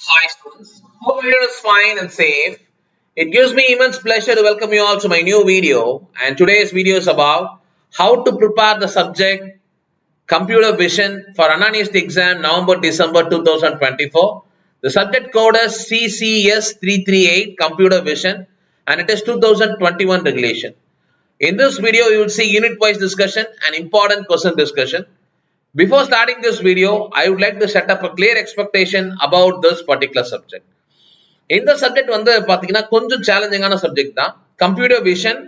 Hi students, hope everyone is fine and safe. It gives me immense pleasure to welcome you all to my new video, and today's video is about how to prepare the subject Computer Vision for Unannounced Exam November-December 2024. The subject code is CCS338 Computer Vision and it is 2021 regulation. In this video, you will see unit-wise discussion and important question discussion. Before starting this video, I would like to set up a clear expectation about this particular subject. இந்த subject வந்து பாத்தீங்கன்னா கொஞ்சம் சேலஞ்சிங்கான subject தான். Computer vision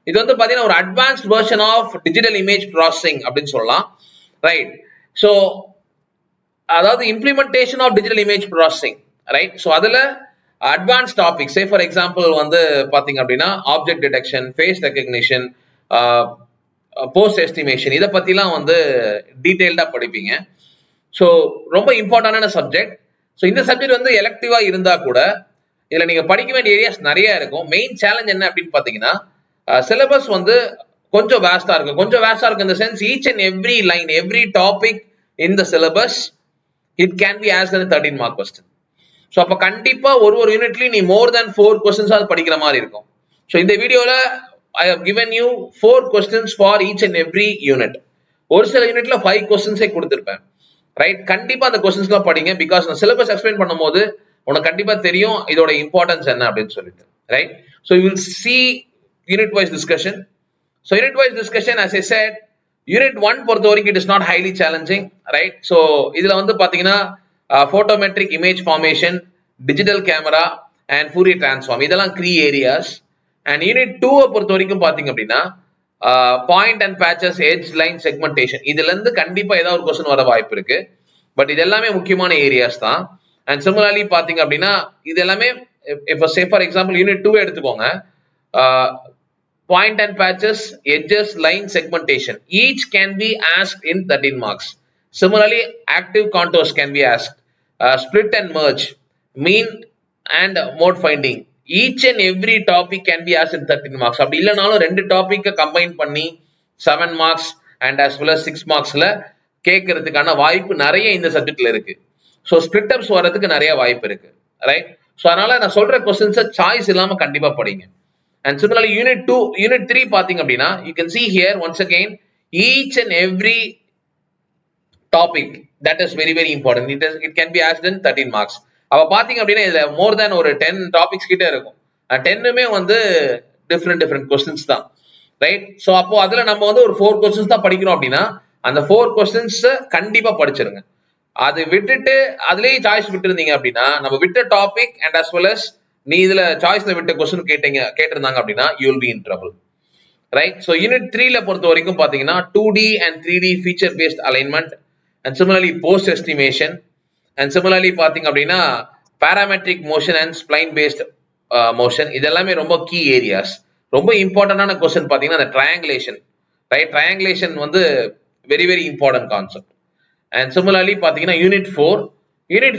இது வந்து பாத்தீங்கன்னா ஒரு advanced version of digital image processing அப்படின்னு சொல்லலாம், ரைட்? ஸோ அதாவது implementation of digital image processing, right? So அதுல advance topic, say for example வந்து பாத்தீங்க அப்படின்னா object detection, face recognition, pose estimation, இதை பத்திலாம் வந்து டீடைல்டா படிப்பீங்க. ஸோ ரொம்ப இம்பார்ட்டன்டான சப்ஜெக்ட். ஸோ இந்த சப்ஜெக்ட் வந்து எலக்டிவா இருந்தா கூட இதுல நீங்க படிக்க வேண்டிய ஏரியாஸ் நிறைய இருக்கும். மெயின் சேலஞ்ச் என்ன அப்படின்னு பாத்தீங்கன்னா சிலபஸ் வந்து கொஞ்சம் வேஸ்டா இருக்கும். கொஞ்சம் வேஸ்டா இருக்கு இந்த sense each and every line, every topic in the syllabus it can be asked as a 13 mark question. So அப்ப கண்டிப்பா ஒரு யூனிட்லயும் நீ மோர் தேன் 4 கொஸ்டின்ஸ் படிக்கிற மாதிரி இருக்கும். ஸோ இந்த வீடியோல I have given you 4 questions for each and every unit. ஒரு சில யூனிட்ல 5 கொஸ்டின்ஸே கொடுத்திருப்பேன், ரைட்? கண்டிப்பா அந்த கொஸ்டின்ஸ்லாம் படிங்க. பிகாஸ் நான் சிலபஸ் எக்ஸ்பிளைன் பண்ணும்போது உனக்கு கண்டிப்பா தெரியும் இதோட இம்பார்ட்டன்ஸ் என்ன அப்படின்னு சொல்லிட்டு, right? So you will see unit wise discussion. So unit wise discussion, as I said, unit 1 பொறுத்த வரைக்கும் it is not highly challenging, right? So இதுல வந்து பாத்தீங்கன்னா photometric image formation, digital camera and Fourier transform, இதெல்லாம் key areas. And unit 2 பொறுத்த வரைக்கும் பாத்தீங்க அப்படின்னா point and patches, edge line segmentation, இதுல இருந்து கண்டிப்பா ஏதாவது ஒரு கொஸ்டின் வர வாய்ப்பு இருக்கு. பட் இது எல்லாமே முக்கியமான ஏரியாஸ் தான். அண்ட் சிமிலர்லி பாத்தீங்க அப்படின்னா இது எல்லாமே இப்போ சே ஃபார் எக்ஸாம்பிள் யூனிட் 2 எடுத்துக்கோங்க. Point and patches, edges, line segmentation, each can be asked in 13 marks. Similarly active contours can be asked, split and merge, mean and mode finding, each and every topic can be asked in 13 marks. அப்படி இல்லைனாலும் 2 topic combine பண்ணி 7 marks and as well as 6 மார்க்ஸ்ல கேட்கறதுக்கான வாய்ப்பு நிறைய இந்த சப்ஜெக்ட்ல இருக்கு. ஸோ ஸ்பிளிட் அப்ஸ் வர்றதுக்கு நிறைய வாய்ப்பு இருக்கு, ரைட்? ஸோ அதனால நான் சொல்ற கொஸ்டின்ஸை சாய்ஸ் இல்லாம கண்டிப்பா படிங்க. அண்ட் சிமிலர்லி யூனிட் 3 பாத்தீங்க அப்படின்னா you can see here once again each and every topic that is very very important. It can be asked in 13 marks. அப்ப பாத்தீங்க அப்படின்னா இதுல மோர் தேன் ஒரு 10 டாபிக்ஸ் கிட்ட இருக்கும். 10மே வந்து டிஃப்ரெண்ட் கொஸ்டின்ஸ் தான், ரைட்? ஸோ அப்போ அதுல நம்ம வந்து ஒரு 4 கொஸ்டின்ஸ் தான் படிக்கிறோம் அப்படின்னா அந்த 4 கொஸ்டின்ஸ் கண்டிப்பா படிச்சிருங்க. அது விட்டுட்டு அதுலயே சாய்ஸ் விட்டுருந்தீங்க அப்படின்னா நம்ம விட்ட topic and as well as நீ இதுல சாய்ஸ்ல விட்ட கொஸ்டின் கேட்டிருந்தாங்க அப்படின்னா you will be in trouble, right? So unit 3ல பொறுத்த வரைக்கும் பாத்தீங்கன்னா 2D and 3D feature based alignment and similarly post estimation and similarly பாத்தீங்க அப்படின்னா parametric motion and spline based motion, இதெல்லாமே ரொம்ப கீ ஏரியாஸ். ரொம்ப இம்பார்ட்டன்டான கொஸ்டின் பாத்தீங்கன்னா அந்த ட்ரையாங்குலேஷன், ரைட்? ட்ரையாங்குலேஷன் வந்து very very important concept. And similarly பாத்தீங்கன்னா யூனிட்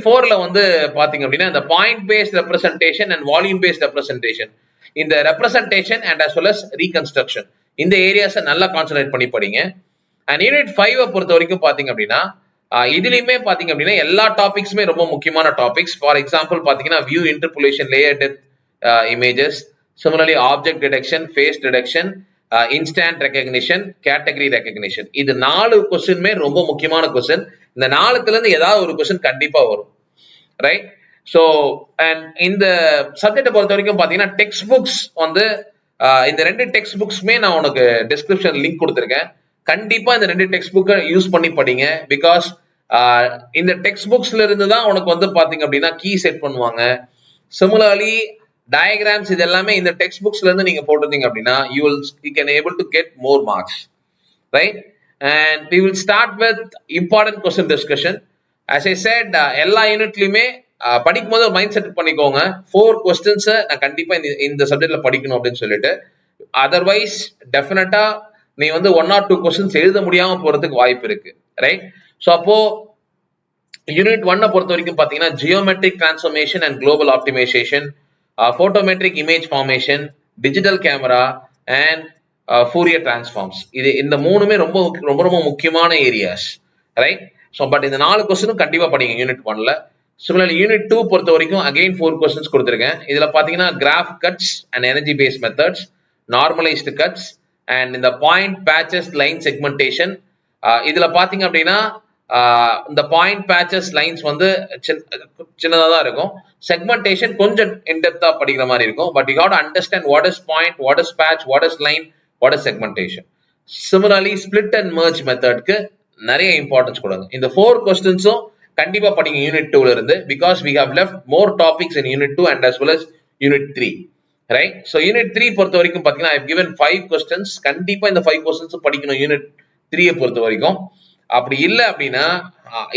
4ல வந்து பாத்தீங்க அப்படின்னா இந்த point based representation and volume based representation, இந்த representation and as well as reconstruction, இந்த ஏரியாஸை நல்லா கான்சென்ட்ரேட் பண்ணி படிங்க. அண்ட் யூனிட் 5 பொறுத்த வரைக்கும் பாத்தீங்க அப்படின்னா இதுலயுமே பாத்தீங்க அப்படின்னா எல்லா டாபிக்ஸுமே ரொம்ப முக்கியமான டாபிக்ஸ். ஃபார் எக்ஸாம்பிள் பாத்தீங்கன்னா view interpolation, layer depth images, similarly object detection, face detection, instance recognition, category recognition, இது 4 கொஸ்டின்மே ரொம்ப முக்கியமான கொஸ்டின். இந்த 4த்துல இருந்து ஏதாவது ஒரு கொஸ்டின் கண்டிப்பா வரும், ரைட்? ஸோ அண்ட் இந்த சப்ஜெக்டை பொறுத்த வரைக்கும் பாத்தீங்கன்னா டெக்ஸ்ட் புக்ஸ் வந்து இந்த 2 டெக்ஸ்ட் புக்ஸ்மே நான் உனக்கு டிஸ்கிரிப்ஷன் லிங்க் கொடுத்துருக்கேன். கண்டிப்பா இந்த 2 டெக்ஸ்ட் புக்கை யூஸ் பண்ணி படிங்க. பிகாஸ் இந்த டெக்ஸ்ட் புக்ஸ்ல இருந்து தான் உனக்கு வந்து பாத்தீங்க அப்படின்னா கீ செட் பண்ணுவாங்க. சிமிலர்லி டயக்ராம்ஸ், இது எல்லாமே இந்த டெக்ஸ்ட் புக்ஸ்ல இருந்து நீங்க போட்டிருந்தீங்க அப்படின்னா you can able to get more marks, right? And we will start with important question discussion. As I said, எல்லா யூனிட்லயுமே படிக்கும் போது ஒரு மைண்ட் செட் பண்ணிக்கோங்க 4 கொஸ்டின்ஸ் நான் கண்டிப்பா இந்த சப்ஜெக்ட்ல படிக்கணும் அப்படின்னு சொல்லிட்டு. அதர்வைஸ் டெஃபினட்டா நீ வந்து 1 or 2 கொஸ்டின்ஸ் எழுத முடியாம போறதுக்கு வாய்ப்பு இருக்கு, ரைட்? ஸோ அப்போ யூனிட் 1 பொறுத்த வரைக்கும் பாத்தீங்கன்னா geometric transformation and global optimisation, photometric image formation, digital camera and Fourier transforms, இது இந்த மூணுமே ரொம்ப ரொம்ப ரொம்ப முக்கியமான ஏரியாஸ், ரைட்? ஸோ பட் இந்த 4 கொஸ்டினும் கண்டிப்பா படிங்க யூனிட் 1ல. Similarly, Unit 2 பொறுத்த வரைக்கும் again 4 questions கொடுத்திருக்கேன். இதுல பாத்தீங்கன்னா graph cuts and energy based methods, normalized cuts, and இந்த point patches line segmentation. இதுல பாத்தீங்க அப்படின்னா இந்த point patches lines வந்து சின்னதா தான் இருக்கும். Segmentation கொஞ்சம் in-depth படிக்கிற மாதிரி இருக்கும். But you got to understand what is point, what is patch, what is line, what is segmentation. Similarly, split and merge மெத்தட்க்கு நிறைய இம்பார்ட்டன்ஸ் கொடுங்க. இந்த 4 கொஸ்டின்ஸும் கண்டிப்பா படிங்க யூனிட் 2ல இருந்து, because we have left more topics in unit 2 and as well as unit 3, right? So unit 3 பொறுத்த வரைக்கும் பாத்தீங்கன்னா I have given 5 questions. கண்டிப்பா இந்த 5 questions படிக்கணும் யூனிட் 3 பொறுத்த வரைக்கும். அப்படி இல்ல அப்படின்னா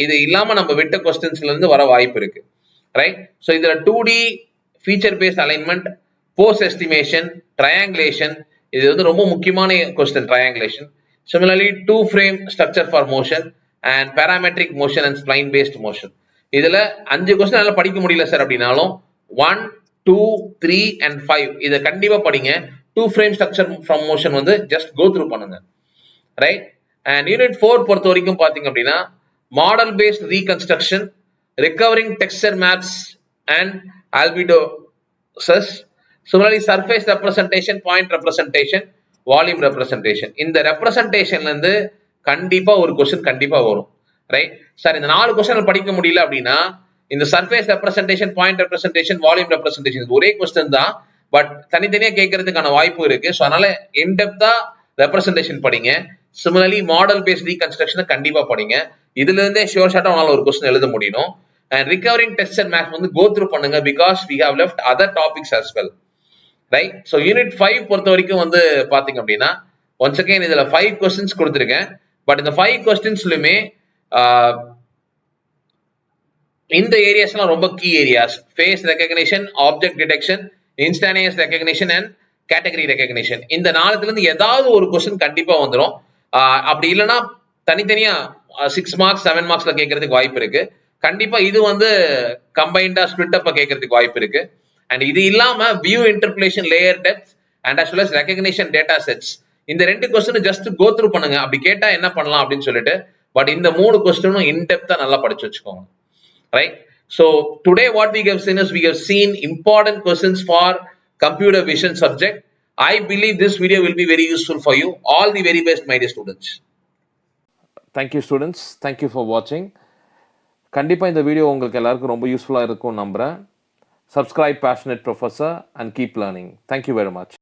இது இல்லாம நம்ம விட்ட கொஸ்டின்ஸ்ல இருந்து வர வாய்ப்பு இருக்கு, ரைட்? சோ இதுல 2D feature based alignment, pose estimation, triangulation, இது வந்து ரொம்ப முக்கியமான question triangulation. Similarly, 2 frame structure for motion and parametric motion and spline based motion. இதுல 5 கொஸ்டின் என்னால படிக்க முடியல சார் அப்படின்னாலும் 1, 2, 3 and 5 இத கண்டிப்பா படிங்க. 2 frame structure from motion வந்து just go through பண்ணுங்க, ரைட்? And unit 4 பொறுத்த வரைக்கும் பாத்தீங்க அப்படின்னா model based reconstruction, recovering texture maps and albedosis. Similarly, surface representation, point representation, volume representation. இந்த ரெப்ரசன்டேஷன்ல இருந்து கண்டிப்பா ஒரு கொஸ்டின் கண்டிப்பா வரும், ரைட்? சார் இந்த 4 கொஸ்டின் படிக்க முடியல அப்படின்னா இந்த surface representation, point representation, volume representation ஒரே கொஸ்டின் தான், பட் தனித்தனியா கேட்கறதுக்கான வாய்ப்பு இருக்கு. ஸோ அதனால இன்டெப்தா ரெப்ரசன்டேஷன் படிங்க. சிமிலர்லி மாடல் பேஸ்ட் ரீகன்ஸ்ட்ரக்ஷனை கண்டிப்பா படிங்க. இதுல இருந்தே ஷோர் ஷார்ட்டா உங்களால ஒரு கொஸ்டின் எழுத முடியும். அண்ட் ரிகவரிங் டெக்ஸ்சர் மேப்ஸ் வந்து கோ த்ரூ பண்ணுங்க, because we have left other topics as well, right? So unit 5 பொறுத்த வரைக்கும் வந்து பாத்தீங்க அப்படின்னா ஒன்ஸ் அகைன் இதுல 5 கொஸ்டின்ஸ் கொடுத்துருக்கேன். பட் இந்த 5 கொஸ்டின்ஸ்லுமே இந்த ஏரியாஸ் எல்லாம் ரொம்ப key areas. Face recognition, object detection, instance recognition and category recognition. இந்த 4த்துல இருந்து ஏதாவது ஒரு கொஸ்டின் கண்டிப்பா வந்துடும். அப்படி இல்லைன்னா தனித்தனியா 6 மார்க்ஸ் 7 மார்க்ஸ்ல கேட்கறதுக்கு வாய்ப்பு இருக்கு. கண்டிப்பா இது வந்து கம்பைண்டா ஸ்பிளிட் அப்ப கேட்கறதுக்கு வாய்ப்பு இருக்கு. அண்ட் இது இல்லாம view interpretation, layer depth and as well as recognition data sets, இந்த 2 கொஸ்டின் ஜஸ்ட் கோ த்ரூ பண்ணுங்க. அப்படி கேட்டா என்ன பண்ணலாம் அப்படின்னு சொல்லிட்டு. பட் இந்த 3 கொஸ்டினும் இன்டெப்தா நல்லா படிச்சு வச்சுக்கோங்க, right? So today what we have seen is we have seen important questions for computer vision subject. I believe this video will be very useful for you. All the very best, my dear students. Thank you students. Thank you for watching. கண்டிப்பா இந்த video உங்களுக்கு எல்லாருக்கும் ரொம்ப யூஸ்ஃபுல்லா இருக்கும் நம்புறேன். Subscribe Passionate Professor and keep learning. Thank you very much.